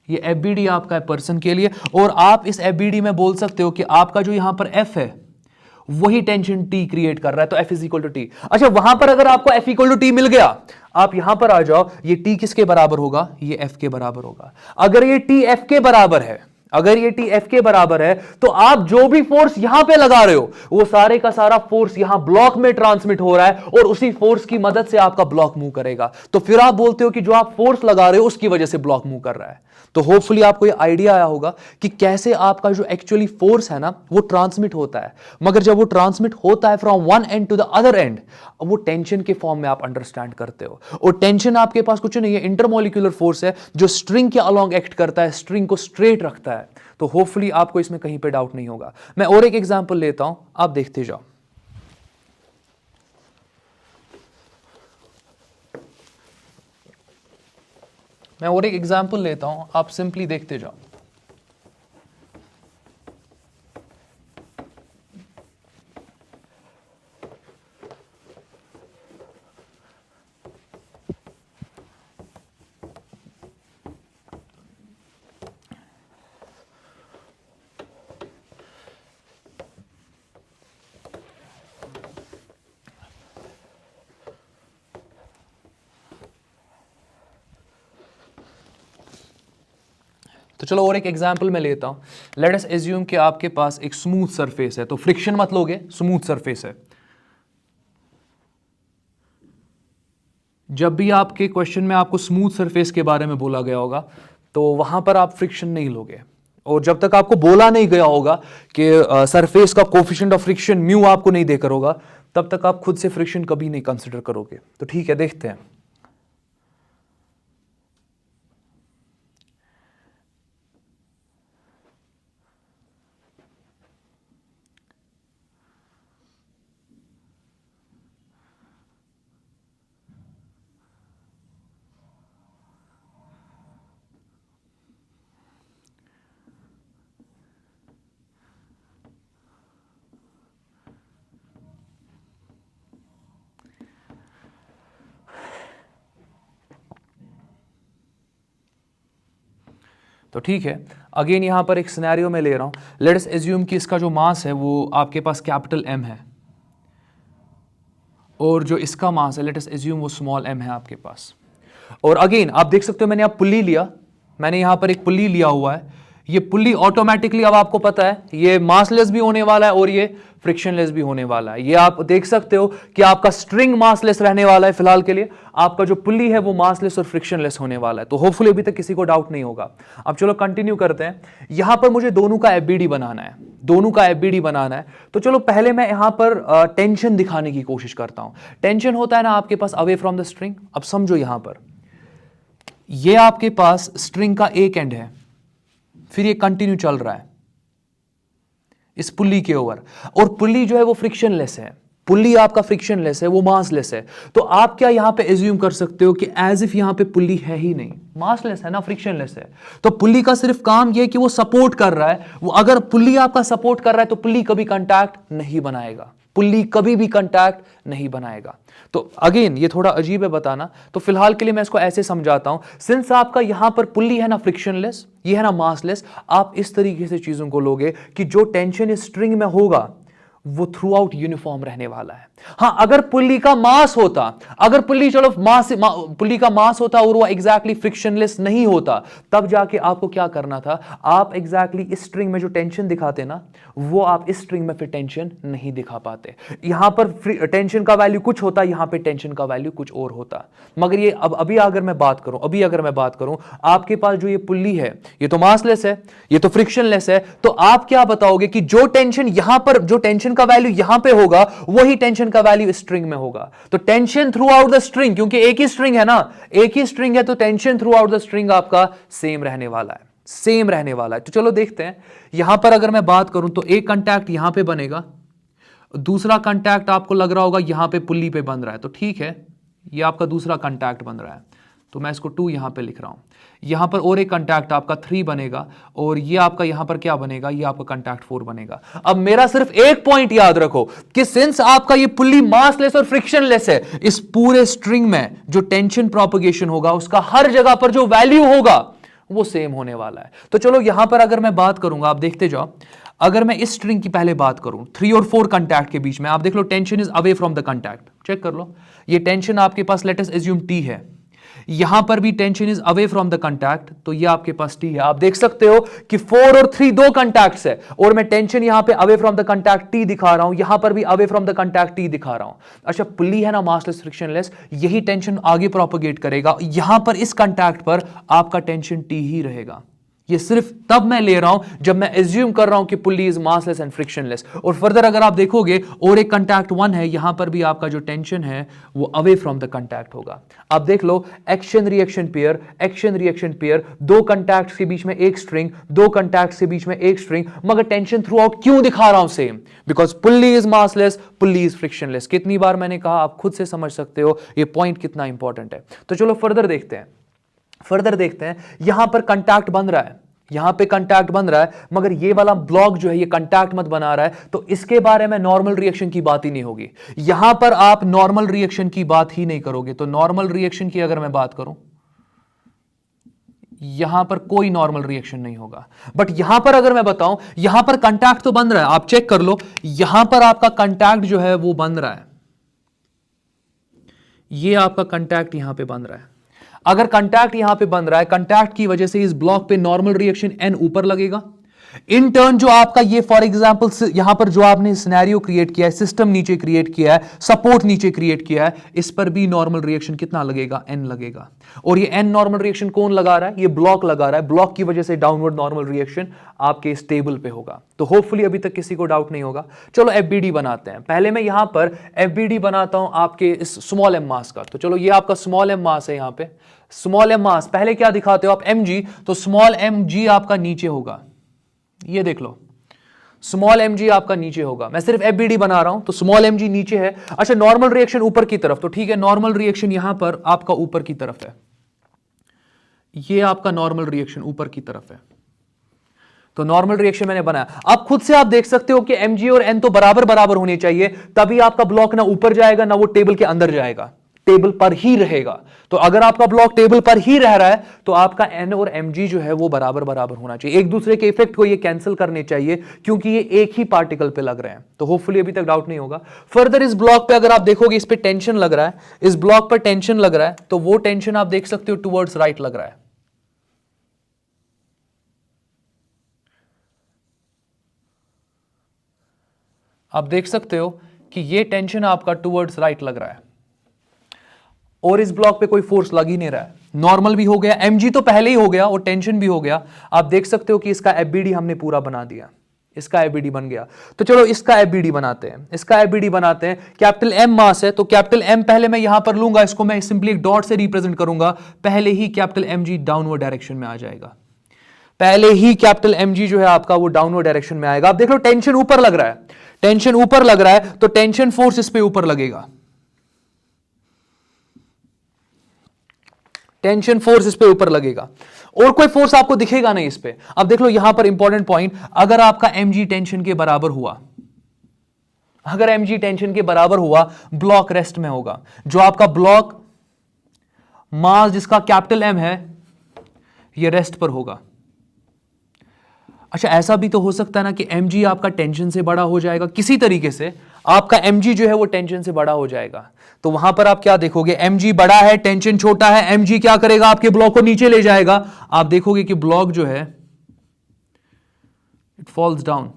[SPEAKER 1] ये एफबीडी आपका है पर्सन के लिए। और आप इस एफबीडी में बोल सकते हो कि आपका जो यहां पर एफ है वही टेंशन टी क्रिएट कर रहा है, तो F is equal to T. अच्छा वहां पर अगर आपको एफ इक्वल टू टी मिल गया, आप यहां पर आ जाओ, ये टी किसके बराबर होगा? ये एफ के बराबर होगा। अगर ये टी एफ के बराबर है, अगर ये टी एफ के बराबर है, तो आप जो भी फोर्स यहां पे लगा रहे हो वो सारे का सारा फोर्स यहां ब्लॉक में ट्रांसमिट हो रहा है और उसी फोर्स की मदद से आपका ब्लॉक मूव करेगा। तो फिर आप बोलते हो कि जो आप फोर्स लगा रहे हो उसकी वजह से ब्लॉक मूव कर रहा है। तो होपफुली आपको ये आइडिया आया होगा कि कैसे आपका जो एक्चुअली फोर्स है ना वो ट्रांसमिट होता है। मगर जब वो ट्रांसमिट होता है from one end to the other end, वो टेंशन के फॉर्म में आप अंडरस्टैंड करते हो। और टेंशन आपके पास कुछ नहीं है, इंटरमोलिकुलर फोर्स है जो स्ट्रिंग के अलोंग एक्ट करता है, स्ट्रिंग को स्ट्रेट रखता है। तो होपफुली आपको इसमें कहीं पे डाउट नहीं होगा। मैं और एक एग्जांपल लेता हूं, आप देखते जाओ। मैं और एक एग्जांपल लेता हूं, आप सिंपली देखते जाओ। तो चलो और एक एग्जांपल मैं लेता हूं। लेट अस एज्यूम कि आपके पास एक स्मूथ सरफेस है, तो फ्रिक्शन मत लोगे, स्मूथ सरफेस है। जब भी आपके क्वेश्चन में आपको स्मूथ सरफेस के बारे में बोला गया होगा तो वहां पर आप फ्रिक्शन नहीं लोगे। और जब तक आपको बोला नहीं गया होगा कि सरफेस का कोफिशिएंट ऑफ फ्रिक्शन म्यू आपको नहीं देकर होगा, तब तक आप खुद से फ्रिक्शन कभी नहीं कंसिडर करोगे। तो ठीक है, देखते हैं। तो ठीक है, अगेन यहां पर एक सिनेरियो में ले रहा हूं। लेट्स एज्यूम कि इसका जो मास है वो आपके पास कैपिटल एम है और जो इसका मास है लेट्स एज्यूम वो स्मॉल एम है आपके पास। और अगेन आप देख सकते हो मैंने आप पुल्ली लिया, मैंने यहां पर एक पुल्ली लिया हुआ है। ये पुल्ली ऑटोमेटिकली अब आपको पता है ये मासलेस भी होने वाला है और ये फ्रिक्शनलेस भी होने वाला है। ये आप देख सकते हो कि आपका स्ट्रिंग मासलेस रहने वाला है फिलहाल के लिए, आपका जो पुल्ली है वो मासलेस और फ्रिक्शनलेस होने वाला है। तो होपफुली अभी तक किसी को डाउट नहीं होगा। अब चलो कंटिन्यू करते हैं। यहां पर मुझे दोनों का एफबीडी बनाना है, दोनों का एफबीडी बनाना है। तो चलो पहले मैं यहां पर टेंशन दिखाने की कोशिश करता हूं। टेंशन होता है ना आपके pass away from the string. अब समझो यहां पर ये आपके पास स्ट्रिंग का एक एंड है, फिर ये कंटिन्यू चल रहा है इस पुल्ली के ओवर, और पुल्ली जो है वो फ्रिक्शनलेस है। पुल्ली आपका फ्रिक्शनलेस है, वो मासलेस है। तो आप क्या यहां पे एज्यूम कर सकते हो कि एज इफ यहां पे पुल्ली है ही नहीं, मासलेस है ना, फ्रिक्शनलेस है। तो पुल्ली का सिर्फ काम ये कि वो सपोर्ट कर रहा है। वो अगर पुल्ली आपका सपोर्ट कर रहा है तो पुल्ली कभी कांटेक्ट नहीं बनाएगा, पुल्ली कभी भी कांटेक्ट नहीं बनाएगा। तो अगेन ये थोड़ा अजीब है बताना, तो फिलहाल के लिए मैं इसको ऐसे समझाता हूं। सिंस आपका यहां पर पुल्ली है ना फ्रिक्शनलेस, ये है ना मासलेस, आप इस तरीके से चीजों को लोगे कि जो टेंशन इस स्ट्रिंग में होगा वो थ्रू आउट यूनिफॉर्म रहने वाला है। हां, अगर पुल्ली का मास होता, अगर पुल्ली चलो पुल्ली का मास होता और वो एग्जैक्टली फ्रिक्शनलेस नहीं होता, तब जाके आपको क्या करना था, आप एग्जैक्टली इस स्ट्रिंग में जो टेंशन दिखाते ना, वो आप इस स्ट्रिंग में फिर टेंशन नहीं दिखा पाते। यहां पर टेंशन का वैल्यू कुछ होता, यहां पे टेंशन का वैल्यू कुछ और होता। मगर ये अभी अगर मैं बात करूं, आपके पास जो ये पुल्ली है, ये तो मासलेस है, ये तो फ्रिक्शनलेस है, तो आप क्या बताओगे कि जो टेंशन यहां पर, जो टेंशन का वैल्यू यहां पे होगा, वही टेंशन का वैल्यू स्ट्रिंग में होगा। तो tension through out the string, क्योंकि एक ही स्ट्रिंग है ना, एक ही स्ट्रिंग है, तो tension through out the string आपका सेम रहने वाला है, सेम रहने वाला है। तो चलो देखते हैं, यहां पर अगर मैं बात करूं तो एक कांटेक्ट यहां पे बनेगा, दूसरा कांटेक्ट आपको लग रहा होगा यहां पे पुल्ली पे बन रहा है, तो ठीक है, ये आपका दूसरा कांटेक्ट बन रहा है, तो मैं इसको 2 यहां पे लिख रहा हूं। यहां पर और एक कांटेक्ट आपका 3 बनेगा, और ये आपका यहां पर क्या बनेगा, ये आपका कांटेक्ट 4 बनेगा। अब मेरा सिर्फ एक पॉइंट याद रखो कि सिंस आपका ये पुल्ली मासलेस और फ्रिक्शनलेस है, इस पूरे स्ट्रिंग में जो टेंशन प्रोपगेशन होगा, उसका हर जगह पर जो वैल्यू होगा वो सेम होने वाला है। तो चलो यहां पर अगर मैं बात करूंगा, आप देखते जाओ, अगर मैं इस स्ट्रिंग की पहले बात करूं, 3 और 4 कांटेक्ट के बीच में, आप देख लो tension is away from the contact, check कर लो, ये टेंशन आपके पास लेट अस एज्यूम T है, यहां पर भी tension is away from the contact, तो ये आपके पास T है। आप देख सकते हो कि 4 और 3 दो कांटेक्ट्स है, और मैं टेंशन यहां पे away from the contact T दिखा रहा हूं, यहां पर भी away from the contact T दिखा रहा हूं। अच्छा, पुल्ली है ना मासलेस फ्रिक्शनलेस, यही टेंशन आगे प्रोपगेट करेगा, यहां पर इस कांटेक्ट पर आपका टेंशन T ही रहेगा। ये सिर्फ तब मैं ले रहा हूं जब मैं एज्यूम कर रहा हूं कि pulley is massless and frictionless. और फर्दर अगर आप देखोगे, और एक कांटेक्ट 1 है, यहां पर भी आपका जो टेंशन है वो अवे फ्रॉम द कांटेक्ट होगा। आप देख लो, action reaction pair, action reaction pair, दो कांटेक्ट्स के बीच में एक स्ट्रिंग, दो कांटेक्ट्स के बीच में एक स्ट्रिंग, मगर टेंशन थ्रू आउट क्यों दिखा रहा हूं same? Because pulley is massless, pulley is frictionless. कितनी बार मैंने कहा, आप खुद से समझ सकते हो ये पॉइंट कितना इंपॉर्टेंट है। तो चलो फर्दर देखते हैं, यहां पर कांटेक्ट बन रहा है, यहां पे कांटेक्ट बन रहा है, मगर ये वाला ब्लॉक जो है ये कांटेक्ट मत बना रहा है, तो इसके बारे में नॉर्मल रिएक्शन की बात ही नहीं होगी। यहां पर आप नॉर्मल रिएक्शन की बात ही नहीं करोगे। तो नॉर्मल रिएक्शन की अगर मैं बात करूं, यहां पर कोई नॉर्मल रिएक्शन नहीं होगा। बट यहां पर अगर मैं बताऊं, यहां पर कांटेक्ट तो बन रहा है, आप चेक कर लो, यहां पर आपका कांटेक्ट जो है वो बन रहा है, ये आपका कांटेक्ट यहां पे बन रहा है। अगर कांटेक्ट यहां पे बन रहा है, कांटेक्ट की वजह से इस ब्लॉक पे नॉर्मल रिएक्शन N ऊपर लगेगा। इन टर्न जो आपका ये फॉर एग्जांपल यहां पर जो आपने सिनेरियो क्रिएट किया है, सिस्टम नीचे क्रिएट किया है, सपोर्ट नीचे क्रिएट किया है, इस पर भी नॉर्मल रिएक्शन कितना लगेगा? N लगेगा। और ये N नॉर्मल रिएक्शन कौन लगा रहा है? ये ब्लॉक लगा रहा है। ब्लॉक की वजह से डाउनवर्ड नॉर्मल रिएक्शन आपके इस टेबल पे होगा। तो होपफुली अभी तक किसी को डाउट नहीं होगा। चलो FBD बनाते हैं। पहले मैं यहां पर FBD बनाता हूं आपके इस स्मॉल m मास का। तो चलो ये आपका स्मॉल m मास है, यहां पे स्मॉल m मास। पहले क्या दिखाते हो आप? mg। तो स्मॉल mg आपका नीचे होगा, ये देख लो, स्मॉल mg आपका नीचे होगा। मैं सिर्फ FBD बना रहा हूं, तो स्मॉल mg नीचे है। अच्छा, नॉर्मल रिएक्शन ऊपर की तरफ, तो ठीक है, नॉर्मल रिएक्शन यहां पर आपका ऊपर की तरफ है, ये आपका नॉर्मल रिएक्शन ऊपर की तरफ है। तो नॉर्मल रिएक्शन मैंने बनाया। अब खुद से आप देख सकते हो कि mg और n तो बराबर बराबर होने चाहिए, तभी आपका ब्लॉक ना ऊपर जाएगा ना वो टेबल के अंदर जाएगा, टेबल पर ही रहेगा। तो अगर आपका ब्लॉक टेबल पर ही रह रहा है, तो आपका n और mg जो है वो बराबर बराबर होना चाहिए। एक दूसरे के इफेक्ट को ये कैंसिल करने चाहिए, क्योंकि ये एक ही पार्टिकल पे लग रहे हैं। तो होपफुली अभी तक डाउट नहीं होगा। फर्दर इस ब्लॉक पे अगर आप देखोगे, इस पे टेंशन लग रहा है, इस ब्लॉक पर टेंशन लग रहा है, तो वो टेंशन आप देख सकते हो टुवर्ड्स राइट लग रहा है। आप देख सकते हो कि ये टेंशन आपका टुवर्ड्स राइट लग रहा है, और इस ब्लॉक पे कोई फोर्स लग ही नहीं रहा है। नॉर्मल भी हो गया, mg तो पहले ही हो गया, और टेंशन भी हो गया। आप देख सकते हो कि इसका FBD हमने पूरा बना दिया, इसका FBD बन गया। तो चलो इसका FBD बनाते हैं, इसका FBD बनाते हैं। कैपिटल M मास है, तो कैपिटल M पहले मैं यहां पर लूंगा, इसको मैं सिंपली एक डॉट से रिप्रेजेंट करूंगा। पहले ही कैपिटल mg डाउनवर्ड डायरेक्शन में आ जाएगा, पहले ही कैपिटल mg जो है आपका वो डाउनवर्ड डायरेक्शन में आएगा। आप देख लो टेंशन ऊपर लग रहा है, टेंशन ऊपर लग रहा है, तो टेंशन फोर्स इस पे ऊपर लगेगा, टेंशन फोर्स इस पे ऊपर लगेगा, और कोई फोर्स आपको दिखेगा नहीं इस पे। अब देख लो यहां पर इंपॉर्टेंट पॉइंट, अगर आपका mg टेंशन के बराबर हुआ, अगर mg टेंशन के बराबर हुआ, ब्लॉक रेस्ट में होगा। जो आपका ब्लॉक मास जिसका कैपिटल M है, ये रेस्ट पर होगा। अच्छा, ऐसा भी तो हो सकता है ना कि mg आपका टेंशन से बड़ा हो जाएगा, किसी तरीके से आपका mg जो है वो टेंशन से बड़ा हो जाएगा। तो वहां पर आप क्या देखोगे, mg बड़ा है, टेंशन छोटा है, mg क्या करेगा, आपके ब्लॉक को नीचे ले जाएगा। आप देखोगे कि ब्लॉक जो है इट फॉल्स डाउन,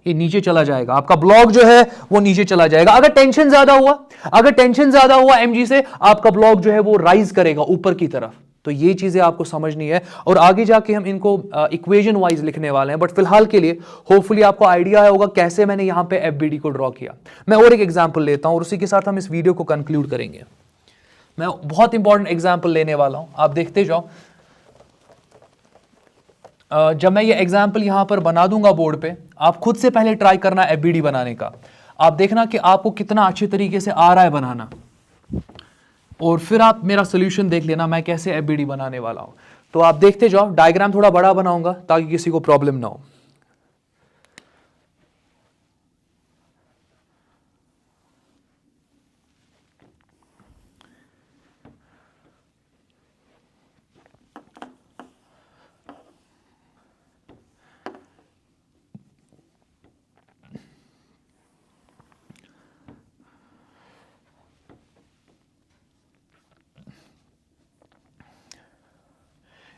[SPEAKER 1] ये नीचे चला जाएगा, आपका ब्लॉक जो है वो नीचे चला जाएगा। अगर टेंशन ज्यादा हुआ, अगर टेंशन ज्यादा हुआ mg से, आपका ब्लॉक जो है वो राइज करेगा ऊपर की तरफ। तो ये चीजें आपको समझनी है और आगे जाके हम इनको इक्वेशन वाइज लिखने वाले हैं, बट फिलहाल के लिए होपफुली आपको आइडिया होगा कैसे मैंने यहां पे एफबीडी को ड्रॉ किया। मैं और एक एग्जांपल लेता हूं और उसी के साथ हम इस वीडियो को कंक्लूड करेंगे। मैं बहुत इंपॉर्टेंट एग्जांपल लेने वाला हूं, आप देखते जाओ। जब मैं ये एग्जाम्पल यहां पर बना दूंगा बोर्ड पे, आप खुद से पहले ट्राई करना एफबीडी बनाने का। आप देखना कि आपको कितना अच्छे तरीके से आ रहा है बनाना, और फिर आप मेरा सोल्यूशन देख लेना मैं कैसे एफबीडी बनाने वाला हूं। तो आप देखते जाओ, डायग्राम थोड़ा बड़ा बनाऊंगा ताकि किसी को प्रॉब्लम ना हो।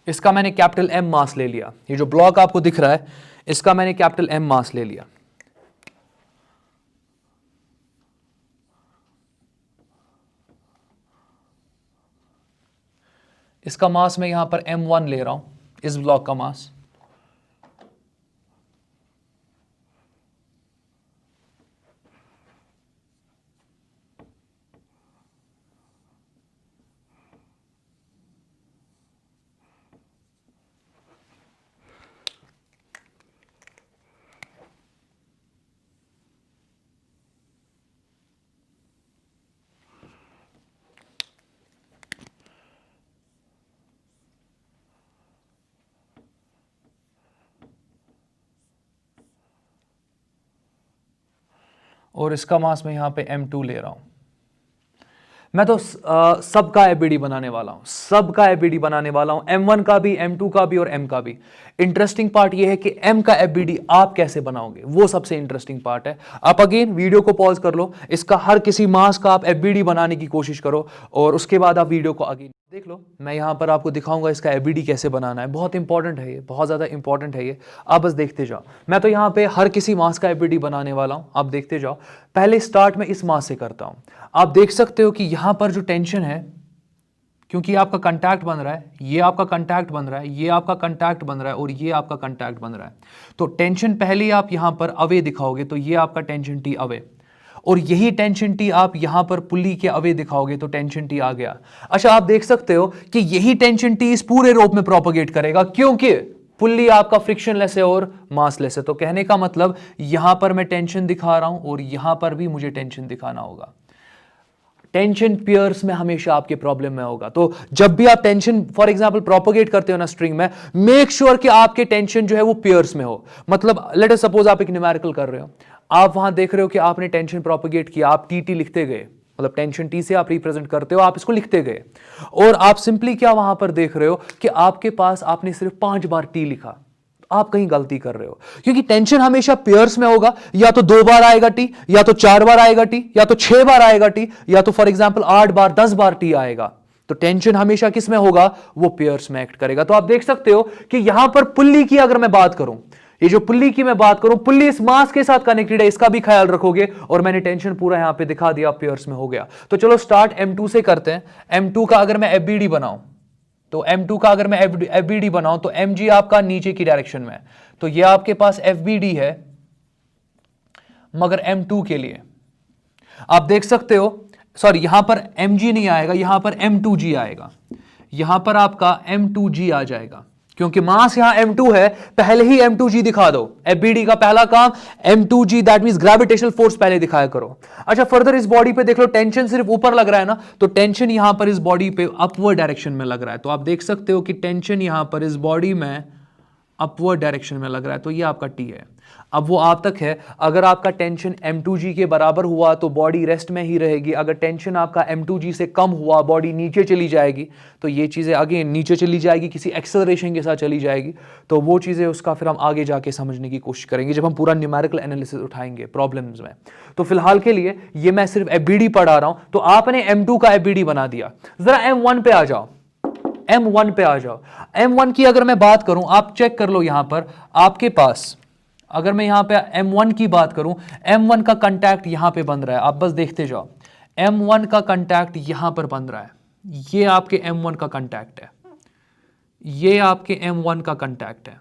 [SPEAKER 1] इसका मैंने कैपिटल M मास ले लिया, ये जो ब्लॉक आपको दिख रहा है इसका मैंने कैपिटल M मास ले लिया। इसका मास मैं यहां पर M1 ले रहा हूं, इस ब्लॉक का मास। और इसका मास मैं यहां पे M2 ले रहा हूं। मैं तो सबका एफबीडी बनाने वाला हूं, सबका एफबीडी बनाने वाला हूं, M1 का भी, M2 का भी और M का भी। इंटरेस्टिंग पार्ट यह है कि M का एफबीडी आप कैसे बनाओगे, वो सबसे इंटरेस्टिंग पार्ट है। आप अगेन वीडियो को पॉज कर लो, इसका हर किसी मास का आप एफबीडी बनाने की कोशिश करो और उसके बाद आप वीडियो को अगेन देख लो। मैं यहां पर आपको दिखाऊंगा इसका एफबीडी कैसे बनाना है। बहुत इंपॉर्टेंट है ये, बहुत ज्यादा इंपॉर्टेंट है ये, आप बस देखते जाओ। मैं तो यहां पे हर किसी मास का एफबीडी बनाने वाला हूं, आप देखते जाओ। पहले स्टार्ट में इस मास से करता हूं। आप देख सकते हो कि यहां पर जो टेंशन है, क्योंकि आपका कंटैक्ट बन रहा है, ये आपका कंटैक्ट बन रहा है, ये आपका कंटैक्ट बन रहा है और ये आपका कंटैक्ट बन रहा है, तो टेंशन पहले आप यहां पर अवे दिखाओगे तो ये आपका टेंशन टी अवे, और यही टेंशन टी आप यहां पर पुल्ली के अवे दिखाओगे तो टेंशन टी आ गया। अच्छा, आप देख सकते हो कि यही टेंशन टी इस पूरे रोप में प्रोपोगेट करेगा, क्योंकि पुल्ली आपका फ्रिक्शनलेस है और मासलेस है। तो कहने का मतलब यहां पर मैं टेंशन दिखा रहा हूं और यहां पर भी मुझे टेंशन दिखाना होगा। टेंशन पियर्स में हमेशा आपके प्रॉब्लम में होगा। तो जब भी आप टेंशन फॉर एग्जांपल प्रोपोगेट करते हो ना स्ट्रिंग में, मेक श्योर कि आपके टेंशन जो है वो पियर्स में हो। मतलब लेट अस सपोज आप एक न्यूमेरिकल कर रहे हो, आप वहां देख रहे हो कि आपने टेंशन प्रोपोगेट किया, आप टी लिखते गए, मतलब टेंशन टी से आप रिप्रेजेंट करते हो, आप इसको लिखते गए, और आप सिंपली क्या वहां पर देख रहे हो कि आपके पास आपने सिर्फ 5 बार टी लिखा। आप कहीं गलती कर रहे हो, क्योंकि टेंशन हमेशा पेयर्स में होगा। या तो 2 बार आएगा टी, या तो 4 बार आएगा टी, या तो 6 बार आएगा टी, या तो for example 8 bar 10 bar T आएगा। तो टेंशन हमेशा किस में होगा, वो पेयर्स में एक्ट करेगा। तो आप देख सकते हो कि यहां पर पुल्ली की अगर मैं बात करूं, ये जो पुल्ली की मैं बात करूं, पुल्ली इस मास के साथ कनेक्टेड है, इसका भी ख्याल रखोगे। और मैंने टेंशन पूरा यहां पे दिखा दिया, पेयर्स में हो गया। तो चलो स्टार्ट M2 से करते हैं। M2 का अगर मैं एफबीडी बनाऊं, तो M2 का अगर मैं एफबीडी बनाऊं तो mg आपका नीचे की डायरेक्शन में है, तो ये आपके पास एफबीडी है, मगर M2 के लिए आप देख सकते हो, सॉरी यहां पर mg नहीं आएगा, यहां पर M2g आएगा, यहां पर आपका M2g आ जाएगा, क्योंकि मास यहां M2 है, पहले ही M2g दिखा दो। एफबीडी का पहला काम M2g, that means gravitational force पहले दिखाया करो। अच्छा, फर्दर इस बॉडी पे देख लो, टेंशन सिर्फ ऊपर लग रहा है ना, तो टेंशन यहां पर इस बॉडी पे अपवर्ड डायरेक्शन में लग रहा है। तो आप देख सकते हो कि टेंशन यहां पर इस बॉडी में अपवर्ड डायरेक्शन में लग रहा है, तो ये आपका टी है। अब वो आप तक है, अगर आपका टेंशन m2g के बराबर हुआ तो बॉडी रेस्ट में ही रहेगी, अगर टेंशन आपका m2g से कम हुआ बॉडी नीचे चली जाएगी, तो ये चीज़ें आगे नीचे चली जाएगी, किसी एक्सेलरेशन के साथ चली जाएगी। तो वो चीज़ें उसका फिर हम आगे जाके समझने की कोशिश करेंगे जब हम पूरा न्यूमेरिकल एनालिसिस उठाएंगे प्रॉब्लम्स में। तो फिलहाल के लिए ये मैं सिर्फ FBD पढ़ा रहा हूं। तो आपने m2 का FBD बना दिया, जरा m1 पे आ जाओ, m1 पे आ जाओ। m1 की अगर मैं बात करूं, आप चेक कर लो यहां पर आपके पास, अगर मैं यहां पे m1 की बात करूं, m1 का कांटेक्ट यहां पे बन रहा है, आप बस देखते जाओ, m1 का कांटेक्ट यहां पर बन रहा है, ये आपके m1 का कांटेक्ट है, ये आपके m1 का कांटेक्ट है,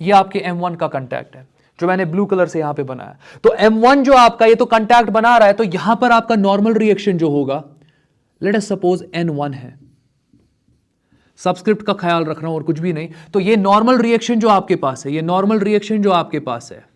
[SPEAKER 1] ये आपके m1 का कांटेक्ट है जो मैंने ब्लू कलर से यहां पे बनाया। तो m1 जो आपका ये तो कांटेक्ट बना रहा है, तो यहां पर आपका नॉर्मल रिएक्शन जो होगा, लेट अस सपोज n1 है, सबस्क्रिप्ट का ख्याल रख रहा हूं और कुछ भी नहीं, तो ये नॉर्मल रिएक्शन जो आपके पास है, ये नॉर्मल रिएक्शन जो आपके पास है,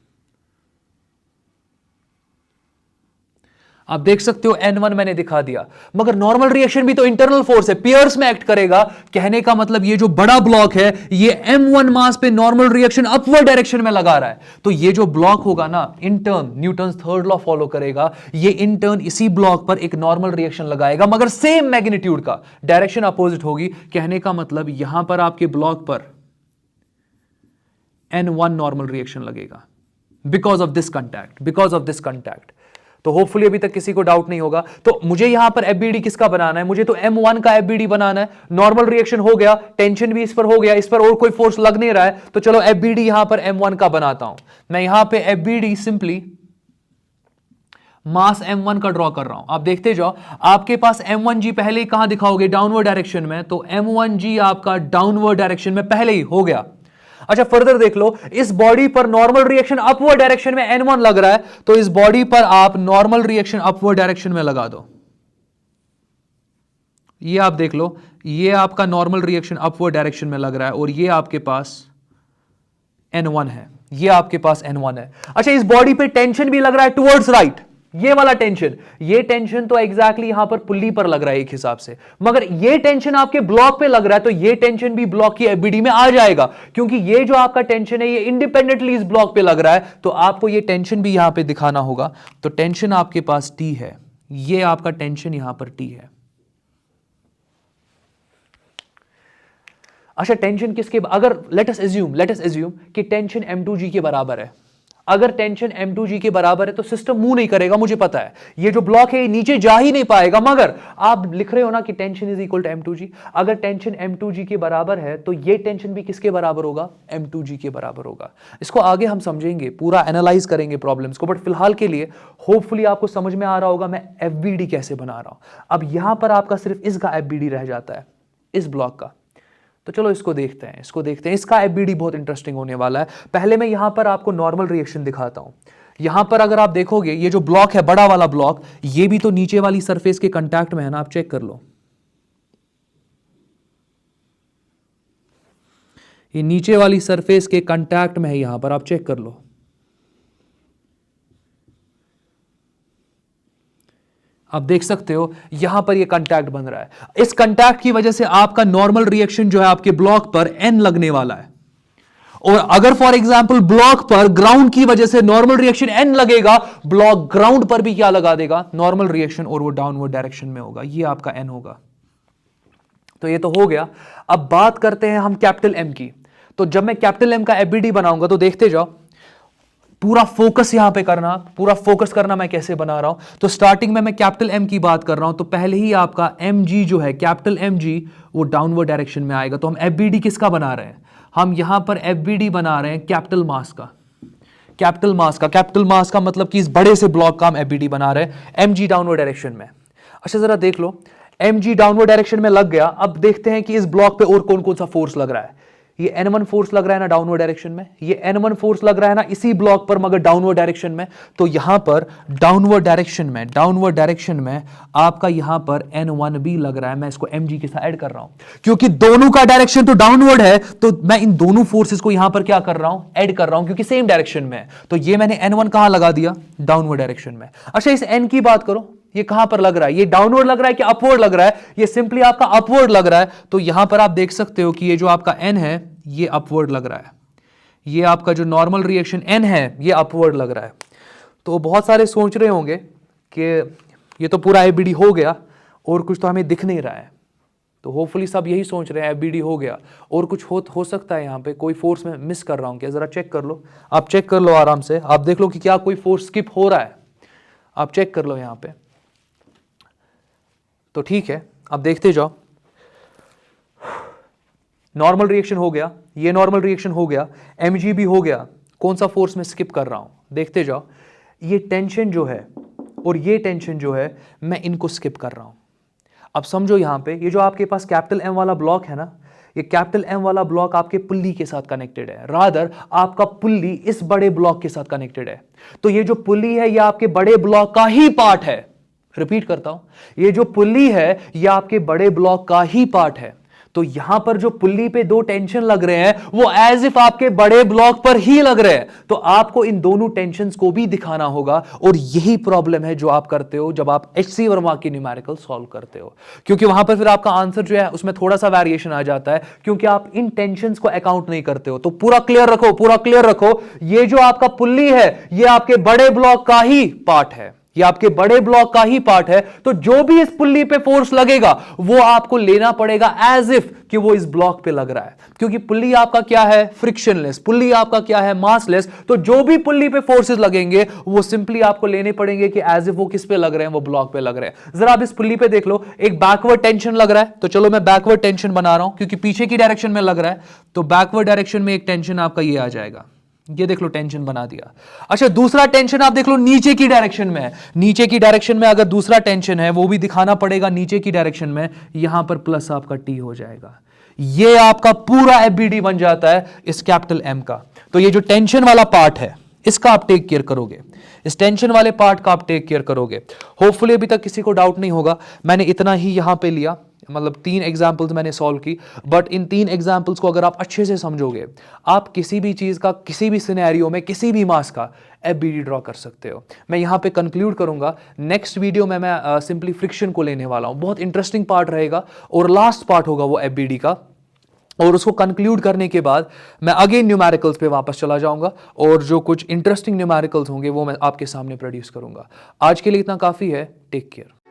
[SPEAKER 1] आप देख सकते हो n1 मैंने दिखा दिया, मगर नॉर्मल रिएक्शन भी तो इंटरनल फोर्स है, पियर्स में एक्ट करेगा। कहने का मतलब ये जो बड़ा ब्लॉक है, ये m1 मास पे नॉर्मल रिएक्शन अपवर्ड डायरेक्शन में लगा रहा है, तो ये जो ब्लॉक होगा ना, in turn Newton's third law follow करेगा, ये इन टर्न इसी ब्लॉक पर एक नॉर्मल रिएक्शन लगाएगा, मगर सेम मैग्नीट्यूड का, डायरेक्शन अपोजिट होगी। कहने का मतलब यहां पर आपके ब्लॉक पर n1 नॉर्मल रिएक्शन लगेगा because of this contact, because of this contact. तो होपफुली अभी तक किसी को डाउट नहीं होगा। तो मुझे यहां पर FBD किसका बनाना है, मुझे तो m1 का FBD बनाना है। नॉर्मल रिएक्शन हो गया, टेंशन भी इस पर हो गया, इस पर और कोई फोर्स लग नहीं रहा है, तो चलो FBD यहां पर m1 का बनाता हूं। मैं यहां पे FBD सिंपली मास m1 का ड्रॉ कर रहा हूं। आप देखते जाओ, आपके पास m1g पहले ही कहां दिखाओगे, डाउनवर्ड डायरेक्शन में, तो m1g आपका डाउनवर्ड डायरेक्शन में पहले ही हो गया। अच्छा फर्दर देख लो, इस बॉडी पर नॉर्मल रिएक्शन अपवर्ड डायरेक्शन में n1 लग रहा है, तो इस बॉडी पर आप नॉर्मल रिएक्शन अपवर्ड डायरेक्शन में लगा दो। ये आप देख लो, ये आपका नॉर्मल रिएक्शन अपवर्ड डायरेक्शन में लग रहा है और ये आपके पास n1 है, ये आपके पास n1 है। अच्छा इस बॉडी पे टेंशन भी लग रहा है टुवर्ड्स राइट, ये वाला टेंशन, ये टेंशन तो एग्जैक्टली यहां पर पुल्ली पर लग रहा है एक हिसाब से, मगर ये टेंशन आपके ब्लॉक पे लग रहा है, तो ये टेंशन भी ब्लॉक की FBD में आ जाएगा, क्योंकि ये जो आपका टेंशन है ये इंडिपेंडेंटली इस ब्लॉक पे लग रहा है, तो आपको ये टेंशन भी यहां पे दिखाना होगा। तो टेंशन आपके पास T है, ये आपका टेंशन यहां पर T है। अच्छा टेंशन किसके, अगर लेट अस एज्यूम कि टेंशन m2g के बराबर है, अगर टेंशन m2g के बराबर है तो सिस्टम मूव नहीं करेगा, मुझे पता है, ये जो ब्लॉक है ये नीचे जा ही नहीं पाएगा, मगर आप लिख रहे हो ना कि tension is equal to m2g, अगर टेंशन m2g के बराबर है तो ये टेंशन भी किसके बराबर होगा, m2g के बराबर होगा। इसको आगे हम समझेंगे, पूरा एनालाइज करेंगे प्रॉब्लम्स को, बट फिलहाल के लिए होपफुली आपको समझ में आ रहा होगा मैं FBD कैसे बना रहा हूं। अब यहां पर आपका सिर्फ इसका FBD रह जाता है, इस ब्लॉक का, तो चलो इसको देखते हैं, इसका FBD बहुत इंटरेस्टिंग होने वाला है। पहले मैं यहां पर आपको नॉर्मल रिएक्शन दिखाता हूं। यहां पर अगर आप देखोगे ये जो ब्लॉक है, बड़ा वाला ब्लॉक, ये भी तो नीचे वाली सरफेस के कांटेक्ट में है ना, आप चेक कर लो, ये नीचे वाली सरफेस के कांटेक्ट में है, यहां पर आप चेक कर लो, आप देख सकते हो यहां पर ये कांटेक्ट बन रहा है। इस कांटेक्ट की वजह से आपका नॉर्मल रिएक्शन जो है आपके ब्लॉक पर n लगने वाला है, और अगर फॉर एग्जांपल ब्लॉक पर ग्राउंड की वजह से नॉर्मल रिएक्शन n लगेगा, ब्लॉक ग्राउंड पर भी क्या लगा देगा, नॉर्मल रिएक्शन, और वो डाउनवर्ड डायरेक्शन में होगा, ये आपका n होगा। तो ये तो हो गया। अब बात करते हैं हम कैपिटल M की। तो जब मैं कैपिटल M का FBD बनाऊंगा तो देखते जाओ, पूरा फोकस यहां पे करना, पूरा फोकस करना मैं कैसे बना रहा हूं। तो स्टार्टिंग में मैं कैपिटल M की बात कर रहा हूं, तो पहले ही आपका mg जो है, कैपिटल mg, वो डाउनवर्ड डायरेक्शन में आएगा। तो हम FBD किसका बना रहे हैं, हम यहां पर FBD बना रहे हैं कैपिटल मास का, कैपिटल मास का मतलब कि इस बड़े से ब्लॉक का हम FBD बना रहे हैं mg डाउनवर्ड डायरेक्शन में। अच्छा जरा देख लो, mg डाउनवर्ड डायरेक्शन में लग गया। अब देखते हैं कि इस ब्लॉक पे और कौन कौन सा फोर्स लग रहा है। ये n1 फोर्स लग रहा है ना डाउनवर्ड डायरेक्शन में, ये n1 फोर्स लग रहा है ना इसी ब्लॉक पर, मगर डाउनवर्ड डायरेक्शन में। तो यहां पर डाउनवर्ड डायरेक्शन में आपका यहां पर n1 भी लग रहा है। मैं इसको mg के साथ ऐड कर रहा हूं, क्योंकि दोनों का डायरेक्शन तो डाउनवर्ड है, तो मैं इन दोनों फोर्सेस को यहां पर क्या कर रहा हूं, ऐड कर रहा हूं, क्योंकि सेम डायरेक्शन में है। तो ये मैंने n1 कहां लगा दिया, डाउनवर्ड डायरेक्शन में। अच्छा इस n की बात करो, ये कहां पर लग रहा है, ये डाउनवर्ड लग रहा है कि अपवर्ड लग रहा है, ये सिंपली आपका अपवर्ड लग रहा है। तो यहां पर आप देख सकते हो कि ये जो आपका n है ये अपवर्ड लग रहा है, ये आपका जो नॉर्मल रिएक्शन n है ये अपवर्ड लग रहा है। तो बहुत सारे सोच रहे होंगे कि ये तो पूरा एबीडी हो गया और कुछ तो हमें दिख नहीं रहा है। तो होपफुली सब यही सोच रहे हैं एबीडी हो गया और कुछ हो सकता है यहाँ पे कोई फोर्स में मिस कर रहा हूँ क्या, जरा चेक कर लो, आप चेक कर लो आराम से, आप देख लो कि क्या कोई फोर्स स्किप हो रहा है, आप चेक कर लो यहाँ पे। तो ठीक है, आप देखते जाओ, नॉर्मल रिएक्शन हो गया, ये नॉर्मल रिएक्शन हो गया, mg भी हो गया, कौन सा फोर्स में स्किप कर रहा हूं, देखते जाओ। ये टेंशन जो है और ये टेंशन जो है मैं इनको स्किप कर रहा हूं। अब समझो यहां पे ये जो आपके पास कैपिटल M वाला ब्लॉक है ना, ये कैपिटल M वाला ब्लॉक आपके पुल्ली के साथ कनेक्टेड है, रादर आपका पुल्ली इस बड़े ब्लॉक के साथ कनेक्टेड है। तो ये जो पुल्ली है ये आपके बड़े ब्लॉक का ही पार्ट है। रिपीट करता हूं, ये जो पुल्ली है ये आपके बड़े ब्लॉक का ही पार्ट है। तो यहां पर जो पुल्ली पे दो टेंशन लग रहे हैं वो एज इफ आपके बड़े ब्लॉक पर ही लग रहे हैं। तो आपको इन दोनों टेंशंस को भी दिखाना होगा और यही प्रॉब्लम है जो आप करते हो जब आप HC वर्मा की न्यूमेरिकल सॉल्व करते हो, क्योंकि वहां पर फिर आपका आंसर जो है उसमें थोड़ा सा वेरिएशन आ जाता है क्योंकि आप इन टेंशंस को अकाउंट नहीं करते हो। तो पूरा क्लियर रखो, पूरा क्लियर रखो, ये जो आपका पुल्ली है ये आपके बड़े ब्लॉक का ही पार्ट है, ये आपके बड़े ब्लॉक का ही पार्ट है। तो जो भी इस पुल्ली पे फोर्स लगेगा वो आपको लेना पड़ेगा एज इफ कि वो इस ब्लॉक पे लग रहा है, क्योंकि पुल्ली आपका क्या है, फ्रिक्शनलेस, पुल्ली आपका क्या है, मासलेस। तो जो भी पुल्ली पे फोर्सेस लगेंगे वो सिंपली आपको लेने पड़ेंगे कि एज इफ वो किस पे लग रहे हैं, वो ब्लॉक पे लग रहे हैं। जरा आप इस पुल्ली पे देख लो, एक बैकवर्ड टेंशन लग रहा है, तो चलो मैं बैकवर्ड टेंशन बना रहा हूं क्योंकि पीछे की डायरेक्शन में लग रहा है। तो बैकवर्ड डायरेक्शन में एक टेंशन आपका ये आ जाएगा, ये देख लो टेंशन बना दिया। अच्छा, दूसरा टेंशन आप देख लो नीचे की डायरेक्शन में है, नीचे की डायरेक्शन में अगर दूसरा टेंशन है वो भी दिखाना पड़ेगा नीचे की डायरेक्शन में, यहां पर प्लस आपका टी हो जाएगा। ये आपका पूरा एफबीडी बन जाता है इस कैपिटल एम का। तो ये जो टेंशन वाला पार्ट है इसका आप टेक केयर करोगे, इस टेंशन वाले पार्ट का आप टेक केयर करोगे। होपफुली अभी तक किसी को डाउट नहीं होगा, मैंने इतना ही यहां पे लिया, मतलब 3 एग्जाम्पल्स मैंने सॉल्व की, बट इन 3 एग्जाम्पल्स को अगर आप अच्छे से समझोगे आप किसी भी चीज़ का, किसी भी सिनेरियो में, किसी भी मास का एफबीडी ड्रॉ कर सकते हो। मैं यहाँ पे कंक्लूड करूँगा, नेक्स्ट वीडियो में मैं सिंपली फ्रिक्शन को लेने वाला हूँ, बहुत इंटरेस्टिंग पार्ट रहेगा और लास्ट पार्ट होगा वो एफबीडी का। और उसको कंक्लूड करने के बाद मैं अगेन न्यूमेरिकल्स पे वापस चला जाऊंगा और जो कुछ इंटरेस्टिंग न्यूमेरिकल्स होंगे वो मैं आपके सामने प्रोड्यूस करूँगा। आज के लिए इतना काफ़ी है, टेक केयर।